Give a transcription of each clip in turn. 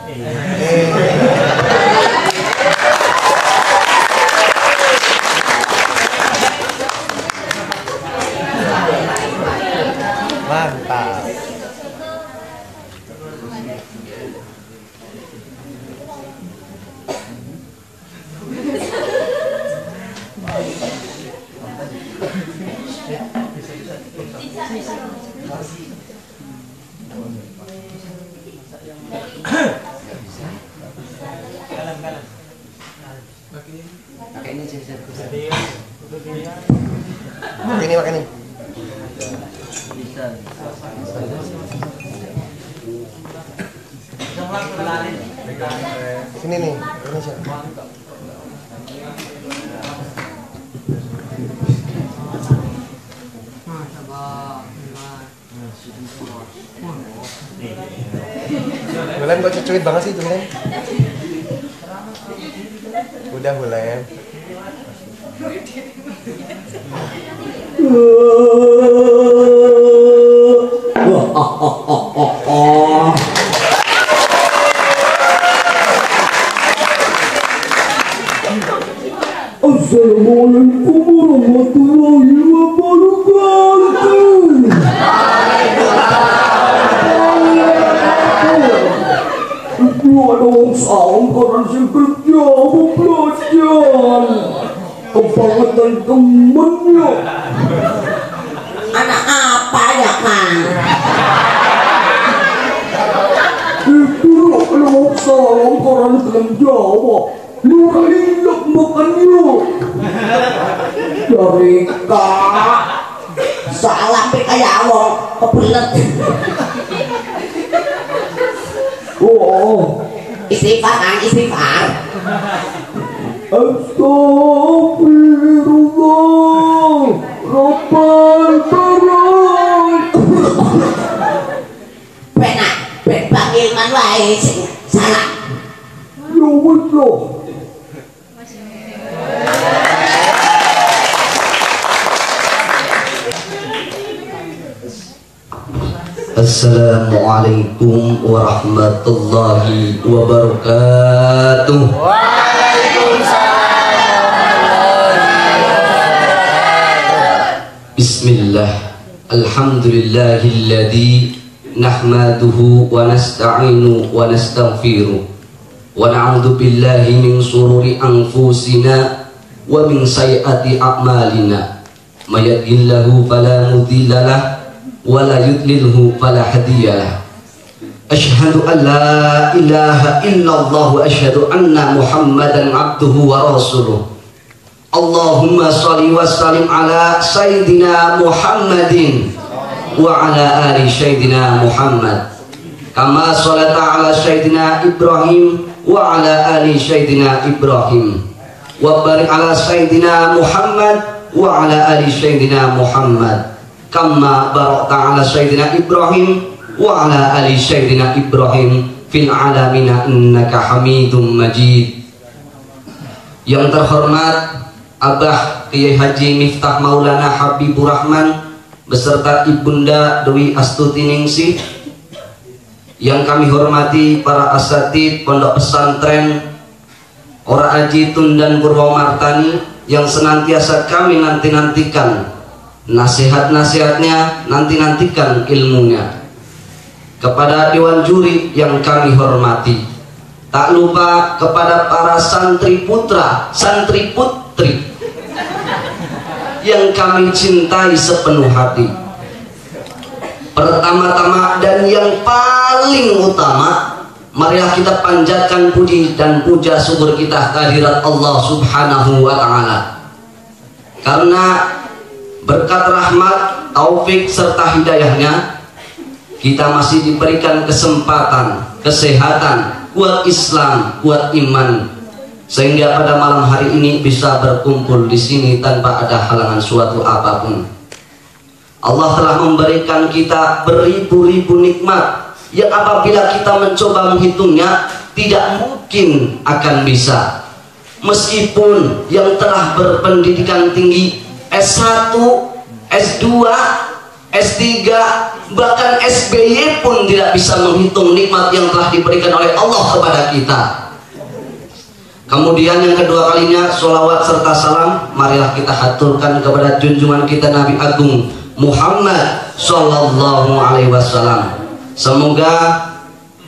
Mantap. Pakai ini aja. Pakai ini. Bisa. Sini nih, Indonesia. Bulan kok cuit banget sih Bulan. Udah Bulan. Assalamualaikum warahmatullahi wabarakatuh. Itu ada orang saung koran sing kerja mau belajar. Kebangetan temennya. Anak apa ya Kang? Itu ada orang saung koran dalam Jawa. Lu ingat makannya. Dari Kak salah pe kayak wong kebelet. Oh, Istighfar Kang, istighfar. Astagfirullah Rabbal Barang. Benak, ben Bang Ilman wae sing salah. Ya wis loh. Assalamualaikum warahmatullahi wabarakatuh. Bismillah. Alhamdulillahilladzi nahmaduhu wa nasta'inu wa nastaghfiruh wa na'udzu billahi min shururi anfusina wa min sayyiati a'malina. May yahdihillahu fala mudilla lahu wa la yudlilhu fala hadiyalah. Asyhadu an la ilaha illallah wa asyhadu anna Muhammadan abduhu wa rasuluh. Allahumma shalli wa sallim ala sayyidina Muhammadin wa ala ali sayyidina Muhammad kama sholata ala sayyidina Ibrahim wa ala ali sayyidina Ibrahim wa barik ala sayyidina Muhammad wa ala ali sayyidina Muhammad kama barakta ala sayyidina Ibrahim wa ala ali sayyidina Ibrahim fil alamina innaka hamidum majid. Yang terhormat Abah Kiai Haji Miftah Maulana Habibur Rahman beserta Ibunda Dewi Astuti Ningsih, yang kami hormati para asatid Pondok Pesantren Ora Aji Tundan Purwomartani yang senantiasa kami nantikan nasihat-nasihatnya, nantikan ilmunya. Kepada Dewan Juri yang kami hormati, tak lupa kepada para santri putra, santri putri yang kami cintai sepenuh hati. Pertama-tama dan yang paling utama, marilah kita panjatkan puji dan puja syukur kita kehadirat Allah Subhanahu wa Ta'ala, karena berkat rahmat, taufik serta hidayahnya kita masih diberikan kesempatan, kesehatan, kuat Islam, kuat iman, sehingga pada malam hari ini bisa berkumpul di sini tanpa ada halangan suatu apapun. Allah telah memberikan kita beribu-ribu nikmat yang apabila kita mencoba menghitungnya tidak mungkin akan bisa. Meskipun yang telah berpendidikan tinggi S1, S2, S3, bahkan SBY pun tidak bisa menghitung nikmat yang telah diberikan oleh Allah kepada kita. Kemudian yang kedua kalinya, sholawat serta salam marilah kita haturkan kepada junjungan kita Nabi Agung Muhammad Sallallahu Alaihi Wasallam. Semoga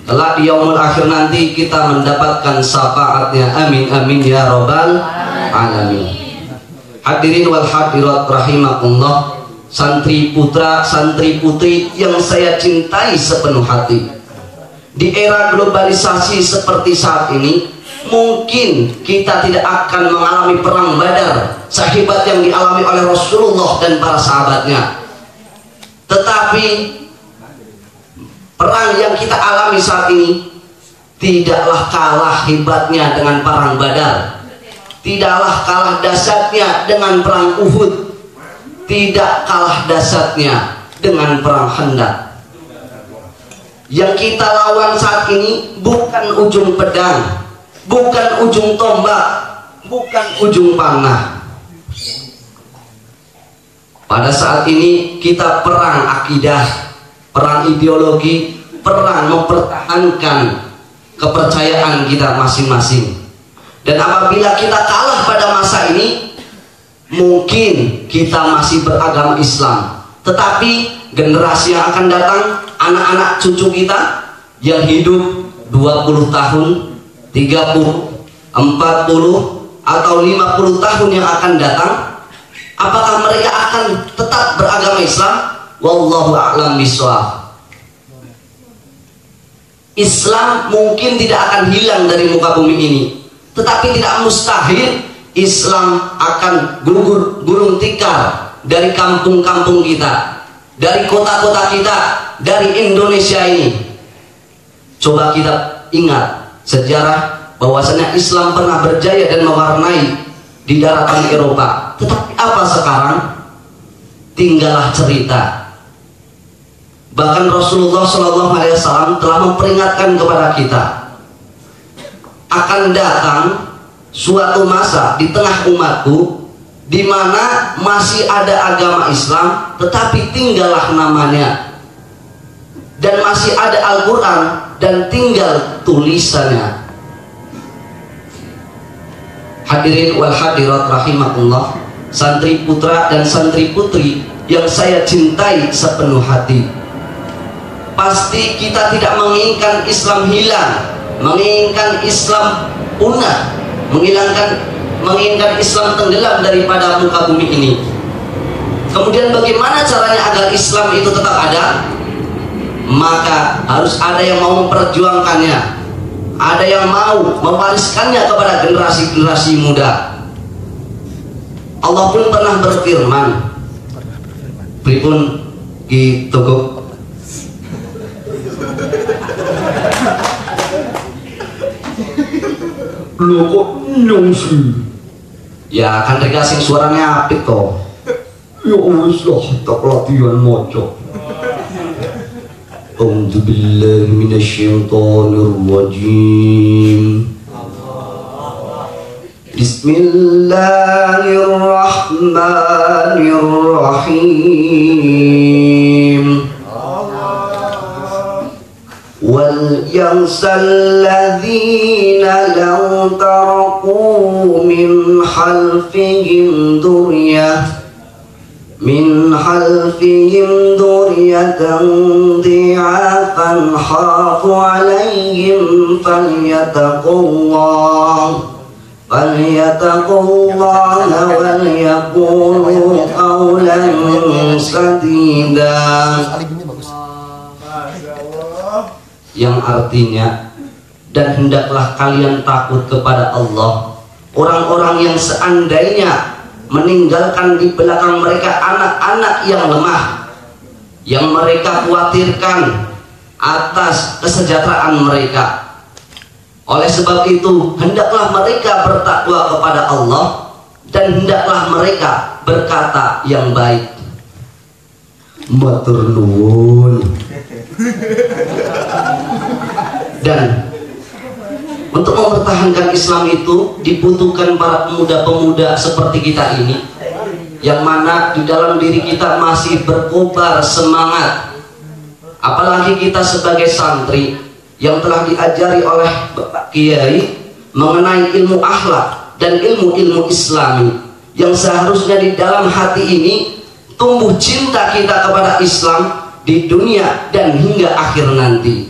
kelak di yaumul akhir nanti kita mendapatkan syafaatnya. Amin amin ya robbal alamin. Hadirin wal hadirat rahimakumullah, santri putra santri putri yang saya cintai sepenuh hati. Di era globalisasi seperti saat ini, mungkin kita tidak akan mengalami perang Badar sehebat yang dialami oleh Rasulullah dan para sahabatnya. Tetapi perang yang kita alami saat ini tidaklah kalah hebatnya dengan perang Badar, tidaklah kalah dahsyatnya dengan perang Uhud, tidak kalah dahsyatnya dengan perang Khandaq. Yang kita lawan saat ini bukan ujung pedang, bukan ujung tombak, bukan ujung panah. Pada saat ini kita perang akidah, perang ideologi, perang mempertahankan kepercayaan kita masing-masing. Dan apabila kita kalah pada masa ini, mungkin kita masih beragama Islam, tetapi generasi yang akan datang, anak-anak cucu kita yang hidup 20 tahun, 30, 40 atau 50 tahun yang akan datang, apakah mereka akan tetap beragama Islam? Wallahu a'lam bishawab. Islam mungkin tidak akan hilang dari muka bumi ini, tetapi tidak mustahil Islam akan gugur gulung tikar dari kampung-kampung kita, dari kota-kota kita, dari Indonesia ini. Coba kita ingat sejarah bahwasanya Islam pernah berjaya dan mewarnai di daratan Eropa. Tetapi apa sekarang? Tinggallah cerita. Bahkan Rasulullah SAW telah memperingatkan kepada kita, akan datang suatu masa di tengah umatku di mana masih ada agama Islam tetapi tinggallah namanya, dan masih ada Al-Quran dan tinggal tulisannya. Hadirin wal hadirat rahimakumullah, santri putra dan santri putri yang saya cintai sepenuh hati, pasti kita tidak menginginkan Islam hilang, menginginkan Islam punah, menginginkan Islam tenggelam daripada muka bumi ini. Kemudian bagaimana caranya agar Islam itu tetap ada? Maka harus ada yang mau memperjuangkannya, ada yang mau mewariskannya kepada generasi-generasi muda. Allah pun pernah berfirman, pripun ki toko Lho kok nyong sih? ya kan mereka sing suaranya apik kok. Ya wis lah, tak latihan moco. A'udzu billahi minasyaitonir rajim. Bismillahirrahmanirrahim. Wal yansal ladzina law taraku min khalfihim dhurriyatan dhi'afan khafu 'alaihim falyattaqullaha wal yaqulu qawlan sadida. Yang artinya, dan hendaklah kalian takut kepada Allah, orang-orang yang seandainya meninggalkan di belakang mereka anak-anak yang lemah, yang mereka khawatirkan atas kesejahteraan mereka. Oleh sebab itu, hendaklah mereka bertakwa kepada Allah dan hendaklah mereka berkata yang baik. Matur nuwun. Dan untuk mempertahankan Islam itu dibutuhkan para pemuda-pemuda seperti kita ini yang mana di dalam diri kita masih berkobar semangat. Apalagi kita sebagai santri yang telah diajari oleh Bapak Kiai mengenai ilmu akhlak dan ilmu-ilmu Islami, yang seharusnya di dalam hati ini tumbuh cinta kita kepada Islam di dunia dan hingga akhir nanti.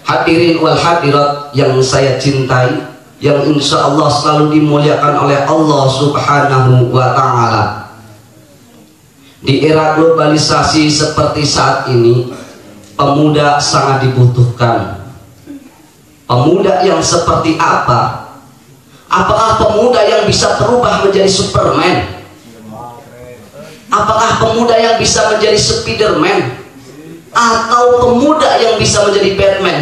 Hadirin wal hadirat yang saya cintai, yang insya Allah selalu dimuliakan oleh Allah Subhanahu wa Ta'ala. Di era globalisasi seperti saat ini, pemuda sangat dibutuhkan. Pemuda yang seperti apa? Apakah pemuda yang bisa berubah menjadi Superman? Apakah pemuda yang bisa menjadi Spiderman? Atau pemuda yang bisa menjadi Batman?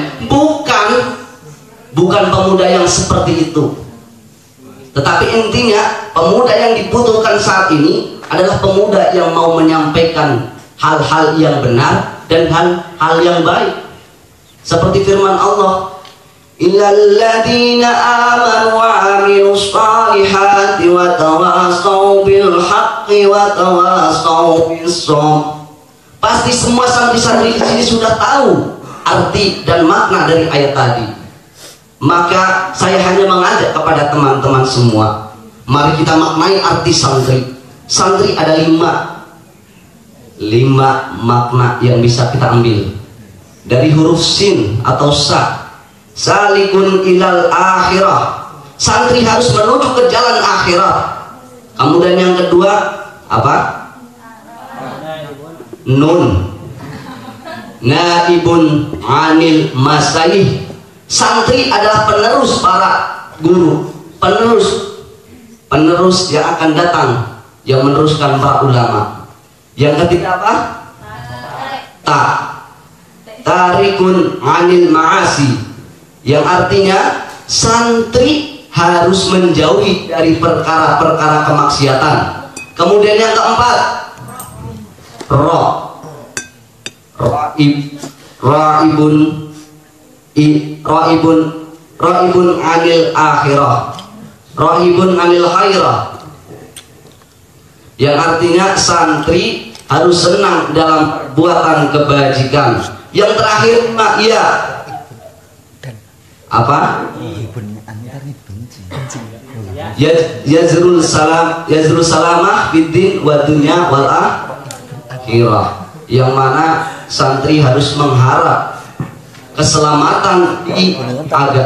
Bukan pemuda yang seperti itu. Tetapi intinya pemuda yang dibutuhkan saat ini adalah pemuda yang mau menyampaikan hal-hal yang benar dan hal yang baik. Seperti firman Allah, illal ladzina amanu wa 'amilus shalihati wa tawassaw bil haqqi wa tawassaw bis sabr. Pasti semua santri-santri di sini sudah tahu arti dan makna dari ayat tadi. Maka saya hanya mengajak kepada teman-teman semua, mari kita maknai arti santri. Santri ada 5 makna yang bisa kita ambil dari huruf sin atau sa. Salikun ilal akhirah, santri harus menuju ke jalan akhirat. Kemudian yang kedua apa? Nun, naibun anil masaih, santri adalah penerus para guru, penerus yang akan datang, yang meneruskan para ulama. Yang ketiga apa? Tarikun anil ma'asi, yang artinya santri harus menjauhi dari perkara-perkara kemaksiatan. Kemudian yang keempat, raibun anil akhirah, raibun anil khairah, yang artinya santri harus senang dalam perbuatan kebajikan. Yang terakhir ya apa? Yazrul salamah fiddin wa dunya wal akhirah, yang mana santri harus mengharap keselamatan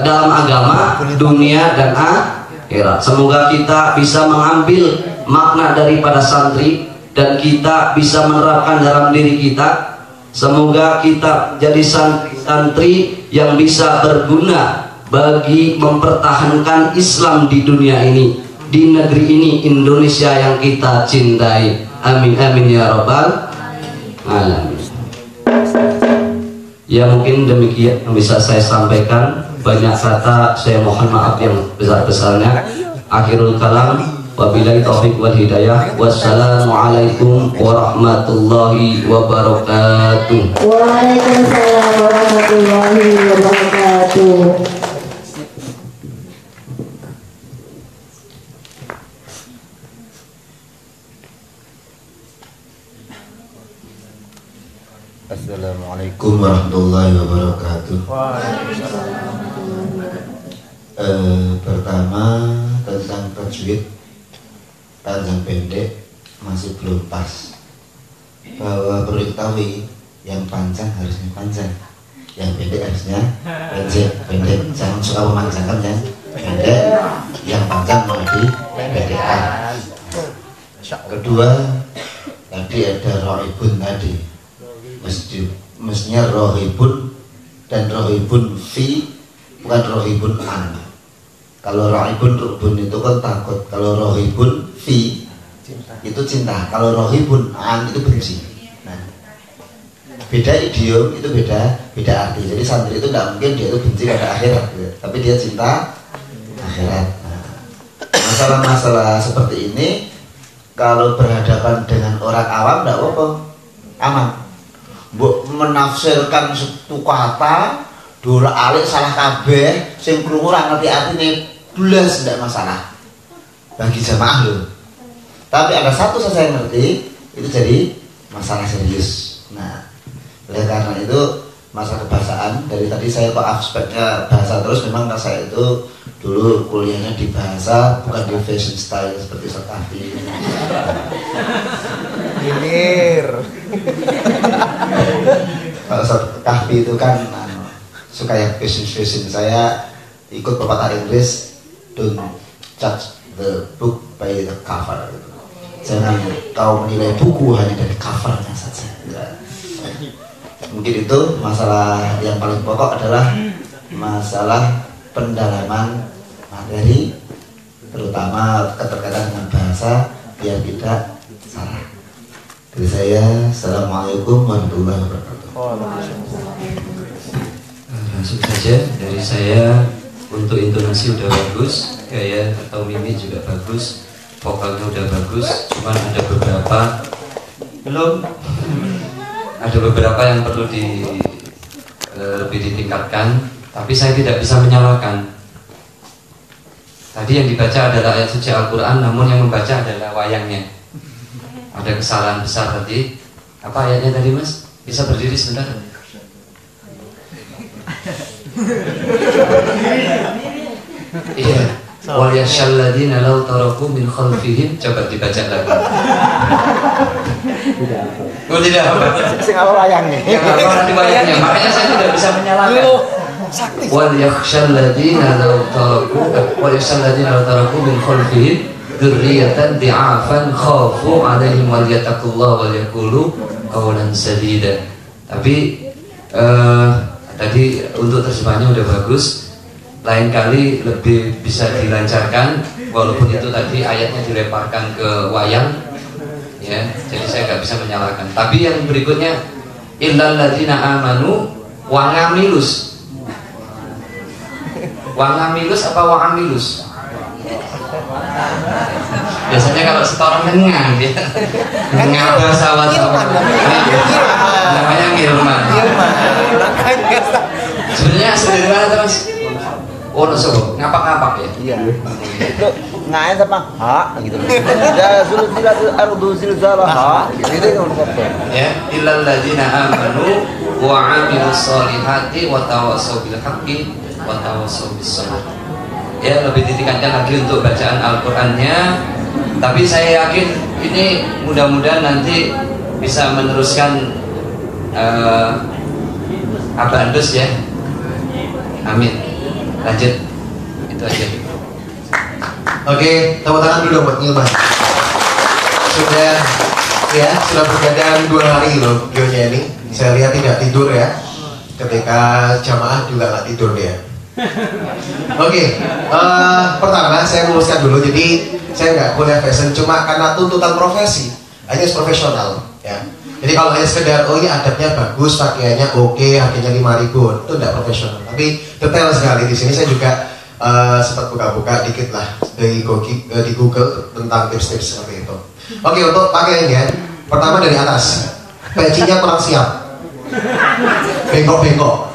dalam agama, dunia dan akhirat. Semoga kita bisa mengambil makna daripada santri dan kita bisa menerapkan dalam diri kita. Semoga kita jadi santri yang bisa berguna bagi mempertahankan Islam di dunia ini, di negeri ini, Indonesia yang kita cintai. Amin amin ya rabbal alamin. Ya, mungkin demikian yang bisa saya sampaikan. Banyak kata saya mohon maaf yang besar-besarnya. Akhirul kalam, wabillahi taufiq wal hidayah. Wassalamualaikum warahmatullahi wabarakatuh. Waalaikumsalam warahmatullahi wabarakatuh. Assalamualaikum warahmatullahi wabarakatuh. Pertama tentang tajwid panjang pendek masih belum pas. Bahwa perlu diketahui yang panjang harusnya panjang, yang pendek harusnya pendek. Jangan suka memanjangkan yang pendek, yang panjang mau dipendekkan. Kedua, tadi ada roibun tadi. Mestinya rohibun dan rohibun fi, bukan rohibun an. Kalau rohibun rubun itu kan takut, kalau rohibun fi itu cinta, kalau rohibun an itu benci. Nah, beda idiom itu beda arti. Jadi santri itu tidak mungkin dia itu benci pada akhirat, tapi dia cinta akhirat. Nah, masalah-masalah seperti ini kalau berhadapan dengan orang awam tidak apa-apa, aman. Menafsirkan satu kata dua alik salah kabeh, sing krungu ora ngerti artine blas ndak masalah bagi jamaah lho. Tapi ada satu saja yang ngerti, itu jadi masalah serius. Nah, oleh karena itu masalah kebahasaan, dari tadi saya kok aspeknya bahasa terus, memang saya itu dulu kuliahnya di bahasa, bukan di fashion style seperti Ustaz Kahfi. Hilir. Kalau Ustaz Kahfi itu kan suka yang fashion, saya ikut pepatah Inggris, don't judge the book by the cover. Jangan kau menilai buku hanya dari covernya saja. Mungkin itu masalah yang paling pokok adalah masalah pendalaman materi, terutama keterkaitan dengan bahasa, biar tidak salah. Dari saya, assalamualaikum warahmatullahi wabarakatuh. Langsung saja dari saya, untuk intonasi udah bagus, gaya atau mimik juga bagus, vokalnya udah bagus, cuman ada beberapa yang perlu lebih ditingkatkan, tapi saya tidak bisa menyalahkan. Tadi yang dibaca adalah ayat suci Al-Quran, namun yang membaca adalah wayangnya. Ada kesalahan besar tadi. Apa ayatnya tadi, Mas? Bisa berdiri sebentar? Iya. Wal yakhshal ladzina law taraku min khalfihim, coba dibaca lagi. Oh tidak apa. Sing apa wayangnya? Yang apa di wayangnya? Makanya saya tidak bisa menyalahkan. Wal yakhshal ladzina law taraku min khalfihim dzurriyyatan di'afan khafu 'alaihim wal yattaqullaha wal yaqulu qawlan sadida. Tapi tadi untuk terjemahnya udah bagus. Lain kali lebih bisa dilancarkan, walaupun itu tadi ayatnya dilemparkan ke wayang, ya. Jadi saya nggak bisa menyalahkan. Tapi yang berikutnya, illal ladzina amanu wa ngamilus. Wa ngamilus apa wa amilus? Biasanya kalau setoran ngengang dia. Ngabah sawat-sawat. Namanya ngilman. Sebenarnya sederhana terus. Oh, so, ngapak-ngapak ya? Iya. Itu ngain sama ha gitu. Ya zulzilatul ardu zilzalaha. Gitu kan. Ya, illal ladzina amanu wa 'amilus solihati wa tawassaw bil haqqi wa tawassaw bis sabr. Ya, lebih ditingkatkan lagi untuk bacaan Al-Qur'annya. Tapi saya yakin ini mudah-mudahan nanti bisa meneruskan Abandus ya. Amin. Lanjut, itu aja. Oke, tepuk tangan dulu dong buat Nilman. Sudah bergadang 2 hari loh videonya ini. Saya lihat tidak tidur ya. Ketika jamaah juga nggak tidur dia. Oke, pertama saya luruskan dulu. Jadi saya nggak kuliah fashion cuma karena tuntutan profesi. Hanya profesional ya. Jadi kalau hanya sekedar oh iya adabnya bagus, pakaiannya oke, harganya 5.000, itu tidak profesional. Tapi detail sekali di sini. Saya juga sempat buka-buka dikit lah di Google tentang tips-tips seperti itu. Oke, untuk pakaiannya, pertama dari atas, pecinya kurang siap, bengkok-bengkok.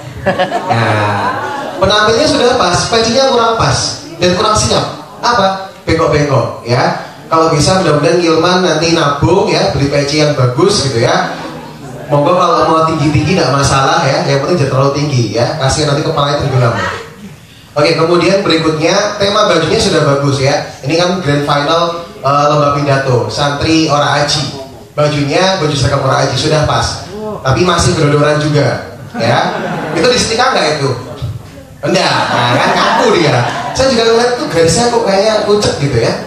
Nah, penampilnya sudah pas, pecinya kurang pas dan kurang siap. Apa? Bengkok-bengkok, ya. Kalau bisa mudah-mudahan Gilman nanti nabung ya, beli peci yang bagus gitu ya. Monggo kalau mau tinggi-tinggi tidak masalah ya, yang penting jangan terlalu tinggi ya, kasihan nanti kepalanya tenggelam. Oke, kemudian berikutnya tema bajunya sudah bagus ya. Ini kan grand final lomba pidato santri ora aji. Bajunya baju seragam ora aji sudah pas, tapi masih gerodoran juga ya. Itu disetrika nggak itu? Enggak, nah, kan kaku dia. Saya juga ngeliat tuh garisnya kok kayaknya pucet gitu ya.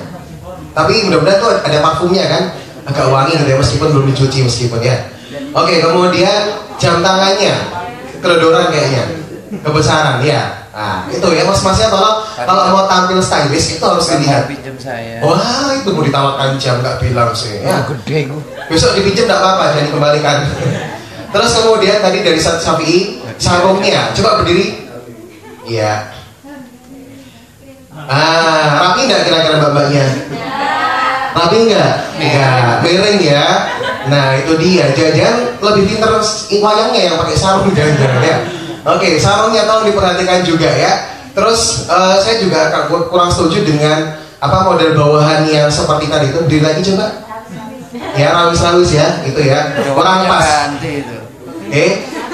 Tapi mudah-mudahan tuh ada parfumnya kan, agak wangi gitu ya, meskipun belum dicuci meskipun ya. Oke, kemudian jam tangannya kedodoran kayaknya, kebesaran ya. Nah itu ya mas-masnya tolong kalau mau tampil stylish itu harus dilihat. Wah itu mau ditawarkan jam nggak bilang sih. Ya. Gede gue. Besok dipinjam nggak apa-apa, jangan dikembalikan. Terus kemudian tadi dari Syafi'i sarungnya, coba berdiri. Iya. Rapi nggak kira-kira mbak-mbaknya? Rapi nggak? Ya, miring ya. Nah itu dia, jangan lebih pinter wayangnya yang pakai sarung jangan-jangan ya. Oke, sarungnya tolong diperhatikan juga ya. Terus saya juga kurang setuju dengan apa model bawahan yang seperti tadi itu, beli lagi coba. Ya rawis-rawis ya, itu ya kurang pas.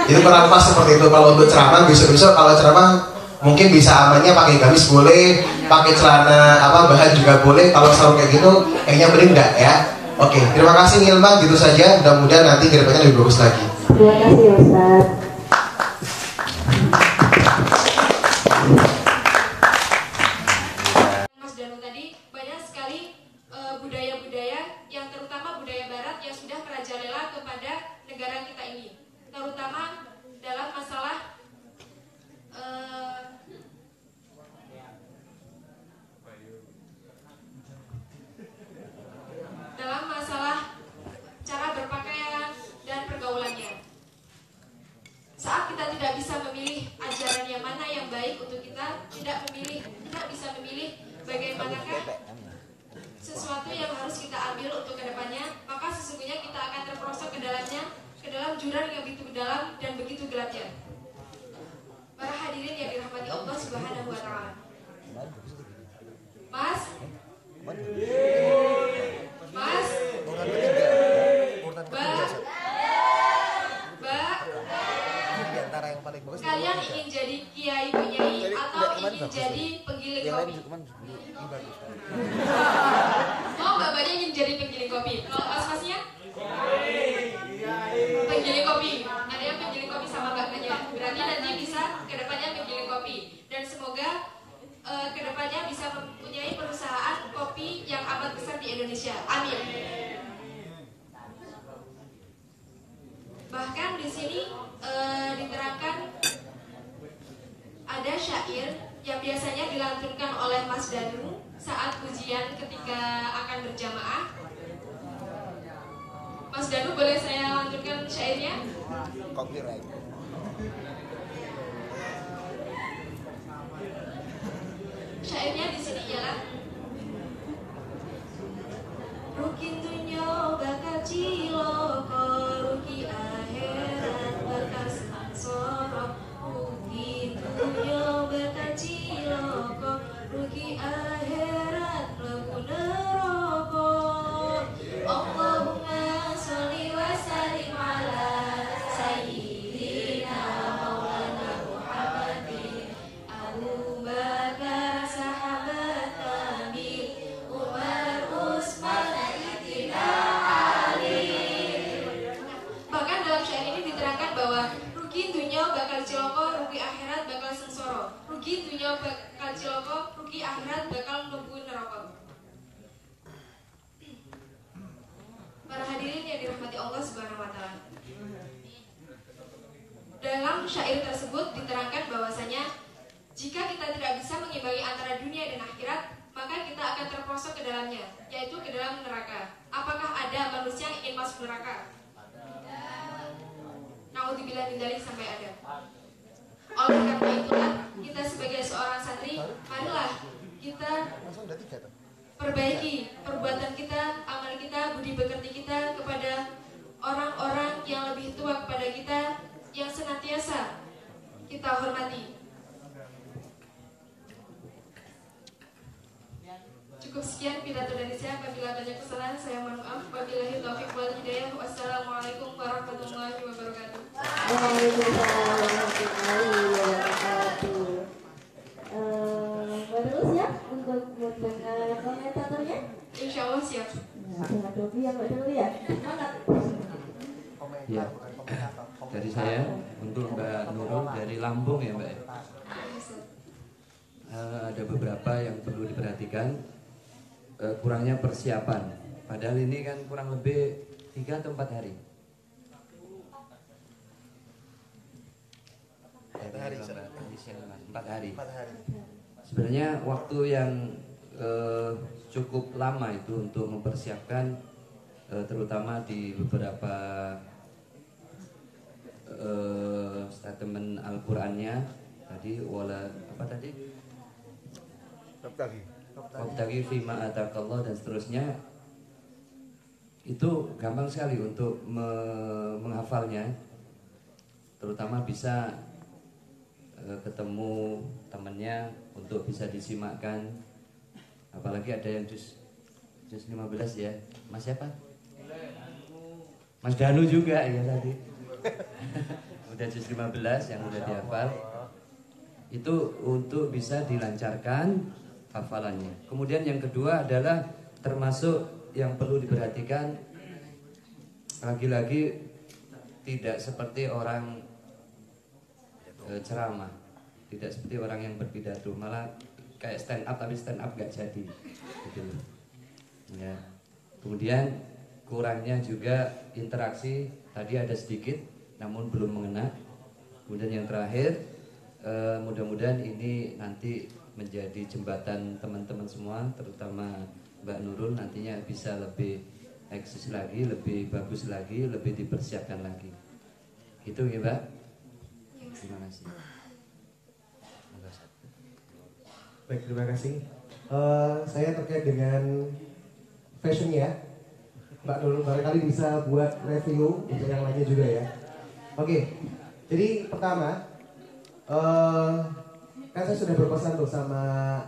Itu kurang pas seperti itu. Kalau untuk ceramah besok-besok kalau ceramah mungkin bisa amannya pakai gamis boleh, pakai celana apa bahan juga boleh. Kalau selalu kayak gitu, kayaknya mending enggak ya. Oke, terima kasih Ngilman, gitu saja. Mudah-mudahan nanti kedepannya lebih bagus lagi. Terima kasih Ustaz. Mas Danu tadi banyak sekali budaya-budaya yang terutama budaya Barat yang sudah merajalela kepada negara kita ini, terutama dalam masalah cara berpakaian dan pergaulannya. Saat kita tidak bisa memilih ajaran yang mana yang baik untuk kita, tidak bisa memilih bagaimanakah sesuatu yang harus kita ambil untuk kedepannya, maka sesungguhnya kita akan terperosok ke dalam jurang yang begitu dalam dan begitu gelapnya. Para hadirin yang dirahmati Allah Subhanahu wa Ta'ala. Mas, kalian ingin jadi kiai penyanyi atau ingin jadi penggiling kopi? Oh, mbak-mbaknya ingin jadi penggiling kopi. Kalau mas-masnya? Penggiling kopi. Ada yang penggiling kopi sama mbak-mbaknya. Berarti nanti bisa kedepannya penggiling kopi. Dan semoga kedepannya bisa mempunyai perusahaan kopi yang amat besar di Indonesia. Amin. Bahkan di sini diterangkan ada syair yang biasanya dilantunkan oleh Mas Danu saat ujian ketika akan berjamaah. Mas Danu, boleh saya lanjutkan syairnya? Copyright. Syairnya di sini ialah Rukin dunya bakal ciloko, rugi akhirat bakal sengsara. Rukin dunya bakal ciloko, rugi akhirat mlebu neraka. Allahumma sholli wa sallim ala sayyidina maulana Muhammadin. Abu Bakar sahabat Nabi, Umar Utsman Sayyidina Ali. Bahkan dalam syair ini diterangkan bahwa rugi dunia bakal ciloko, rugi akhirat bakal sengsara. Rugi dunia bakal ciloko, rugi akhirat bakal mlebu neraka. Para hadirin yang dirahmati Allah Subhanahu wa Ta'ala. Dalam syair tersebut diterangkan bahwasanya jika kita tidak bisa mengimbangi antara dunia dan akhirat, maka kita akan terperosok ke dalamnya, yaitu ke dalam neraka. Apakah ada manusia yang ingin masuk neraka? Naudzubillah min dzalik, sampai ada. Oleh karena itulah, kita sebagai seorang santri, marilah kita perbaiki perbuatan kita, amal kita, budi pekerti kita kepada orang-orang yang lebih tua kepada kita, yang senantiasa kita hormati. Cukup sekian pidato dari saya. Apabila banyak kesalahan, saya mohon maaf. Wabillahi taufiq wal hidayah. Wassalamualaikum warahmatullahi wabarakatuh. Waalaikumsalam warahmatullahi wabarakatuh. Baru siap untuk mendengar komentatornya? Insya Allah siap. Dengan Dobi ya Mbak Dulu ya. Semangat. Ya, dari saya untuk Mbak Nurul dari Lampung ya Mbak. Ada beberapa yang perlu diperhatikan. Kurangnya persiapan. Padahal ini kan kurang lebih 3 atau 4 hari. 4 hari. Sebenarnya waktu yang cukup lama itu untuk mempersiapkan, terutama di beberapa statement Al-Qur'annya tadi, wala apa tadi? Wabtaghi fima atakallah dan seterusnya, itu gampang sekali untuk menghafalnya, terutama bisa ketemu temannya untuk bisa disimakkan Apalagi ada yang juz 15 ya. Mas siapa? Mas Danu juga ya tadi. Udah juz 15 yang udah dihafal. Itu untuk bisa dilancarkan hafalannya. Kemudian yang kedua adalah termasuk yang perlu diperhatikan, lagi-lagi tidak seperti orang ceramah, tidak seperti orang yang berpidato, malah kayak stand up tapi stand up gak jadi gitu. Ya. Kemudian kurangnya juga interaksi, tadi ada sedikit namun belum mengena. Kemudian yang terakhir, mudah-mudahan ini nanti menjadi jembatan teman-teman semua, terutama Mbak Nurul nantinya bisa lebih eksis lagi, lebih bagus lagi, lebih dipersiapkan lagi. Itu ya Mbak. Terima kasih. Baik, terima kasih. Saya terkait dengan fashionnya, Mbak Nurul barangkali bisa buat review untuk yang lainnya juga ya. Oke, jadi pertama, kan saya sudah berpesan tuh sama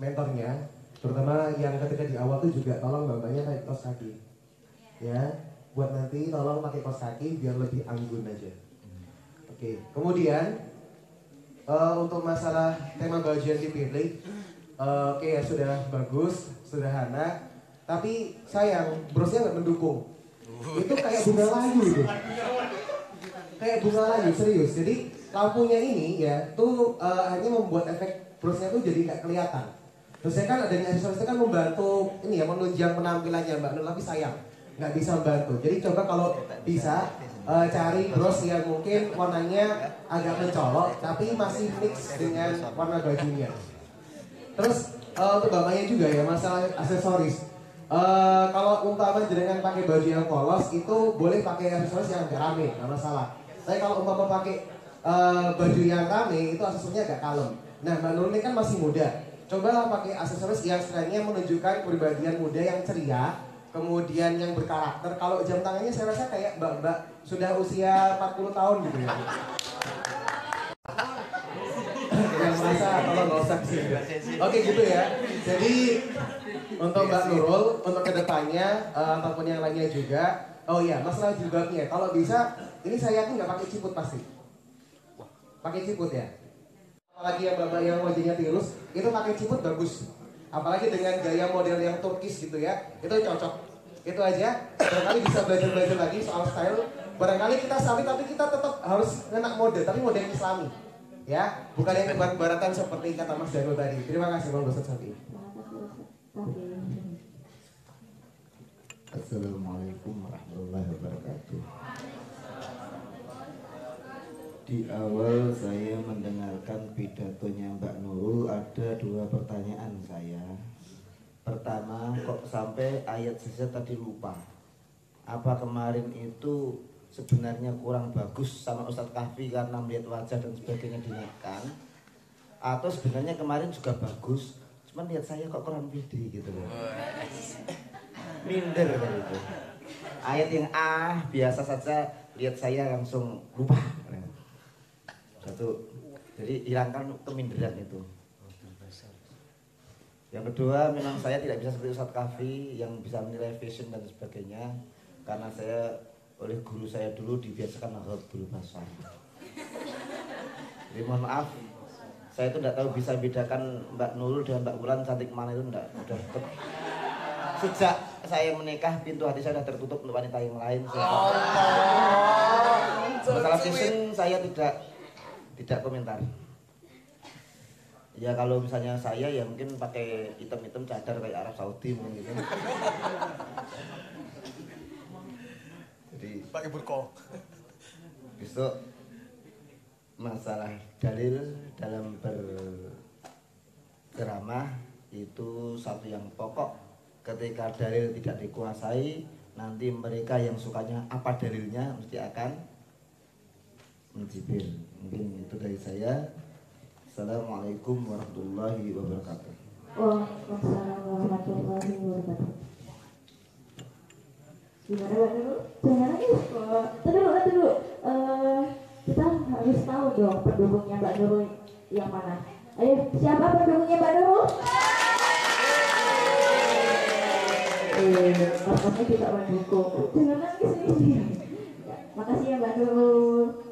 mentornya, terutama yang ketika di awal tuh juga tolong mbak-mbaknya pakai kaos kaki, ya, buat nanti tolong pakai kaos kaki biar lebih anggun aja. Oke, kemudian untuk masalah tema baju yang dipilih, oke ya sudah bagus, sederhana, tapi sayang brosnya nggak mendukung. Itu kayak bunga layu gitu. Kayak bunga layu, serius. Jadi lampunya ini ya tuh akhirnya membuat efek brosnya tuh jadi nggak kelihatan. Terus saya kan adanya aksesoris itu kan membantu ini ya, menunjang penampilannya Mbak Nur, tapi sayang nggak bisa membantu. Jadi coba kalau bisa cari bros yang mungkin warnanya agak mencolok tapi masih mix dengan warna bajunya. Terus untuk bapaknya juga ya, masalah aksesoris. Kalau umpama jenengan pakai baju yang polos itu boleh pakai aksesoris yang agak rame, nggak masalah. Tapi kalau umpama pakai baju yang rame itu aksesorisnya agak kalem. Nah Mbak Nur ini kan masih muda, cobalah pakai aksesoris yang sekiranya menunjukkan kepribadian muda yang ceria, kemudian yang berkarakter. Kalau jam tangannya saya rasa kayak mbak-mbak sudah usia 40 tahun gitu ya. Yang merasa kalau nggak usah kesini. Oke gitu ya. Jadi untuk Mbak Nurul, untuk kedepannya ataupun yang lainnya juga. Oh iya, masalah jilbabnya. Kalau bisa, ini saya yakin nggak pakai ciput pasti. Pakai ciput ya. Apalagi yang mbak yang wajahnya tirus, itu pakai ciput bagus. Apalagi dengan gaya model yang Turkish gitu ya, itu cocok. Itu aja. Barangkali bisa belajar-belajar lagi soal style. Barangkali kita sapi tapi kita tetap harus kena mode, tapi mode yang Islami. Ya, bukan yang barat-baratan seperti kata Mas Danu tadi. Terima kasih Bang Ustaz Safi. Assalamualaikum warahmatullahi wabarakatuh. Di awal saya mendengarkan pidatonya Mbak Nurul, ada dua pertanyaan saya. Pertama, kok sampai ayat saya tadi lupa? Apa kemarin itu sebenarnya kurang bagus sama Ustadz Kahfi karena melihat wajah dan sebagainya dinaikkan? Atau sebenarnya kemarin juga bagus, cuman lihat saya kok kurang pede gitu loh. Minder kan itu. Ayat yang biasa saja, lihat saya langsung lupa. Satu, jadi hilangkan keminderan itu. Yang kedua, memang saya tidak bisa seperti Ustadz Kahfi yang bisa menilai fashion dan sebagainya, karena saya oleh guru saya dulu dibiasakan ghaddul basar. Jadi mohon maaf, saya itu tidak tahu bisa bedakan Mbak Nurul dan Mbak Wulan cantik mana itu tidak. Sejak saya menikah, pintu hati saya sudah tertutup untuk wanita yang lain. Masalah fashion saya tidak komentar. Ya kalau misalnya saya ya mungkin pakai hitam-hitam cadar kayak Arab Saudi mungkin gitu. Jadi pakai burqa. Besok masalah dalil dalam berceramah itu satu yang pokok. Ketika dalil tidak dikuasai, nanti mereka yang sukanya apa dalilnya mesti akan mencibir. Mungkin itu dari saya. Assalamualaikum warahmatullahi wabarakatuh. Waalaikumsalam warahmatullahi wabarakatuh. Gimana Mbak Nurul? Jangan dulu. Kita harus tahu dong pendukungnya Mbak Nurul yang mana. Ayo, siapa pendukungnya Mbak Nurul? Pas-pasnya tidak mendukung. Jangan nangis ini. Makasih ya Mbak Nur.